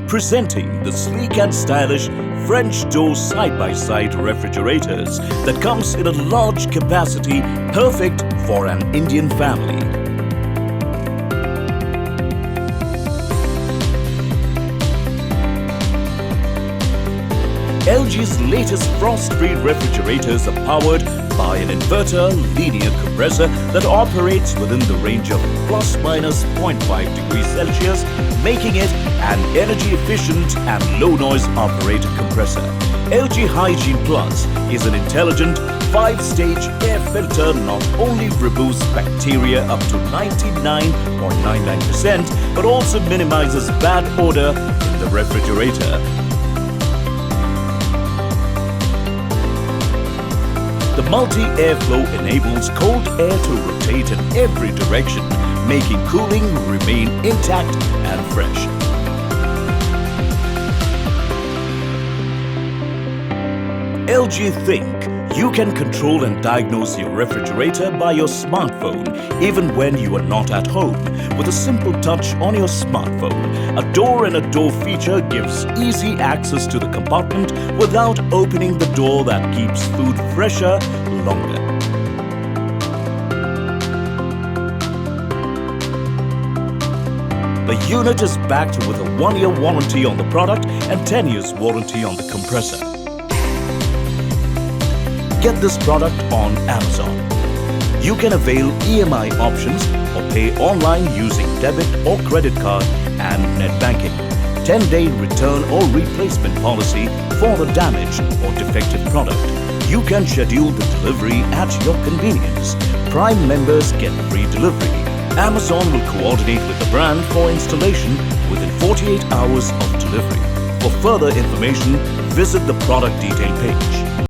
Presenting the sleek and stylish French door side-by-side refrigerators that comes in a large capacity, perfect for an Indian family. LG's latest frost-free refrigerators are powered by an inverter linear compressor that operates within the range of plus minus 0.5 degrees Celsius, making it an energy-efficient and low-noise operated compressor. LG Hygiene Plus is an intelligent 5-stage air filter not only removes bacteria up to 99.99% but also minimizes bad odor in the refrigerator. The multi-airflow enables cold air to rotate in every direction, making cooling remain intact and fresh. LG Think. You can control and diagnose your refrigerator by your smartphone, even when you are not at home. With a simple touch on your smartphone, a door and a door feature gives easy access to the compartment without opening the door that keeps food fresher longer. The unit is backed with a 1-year warranty on the product and 10 years warranty on the compressor. Get this product on Amazon. You can avail EMI options or pay online using debit or credit card and net banking. 10-day return or replacement policy for the damaged or defective product. You can schedule the delivery at your convenience. Prime members get free delivery. Amazon will coordinate with the brand for installation within 48 hours of delivery. For further information, visit the product detail page.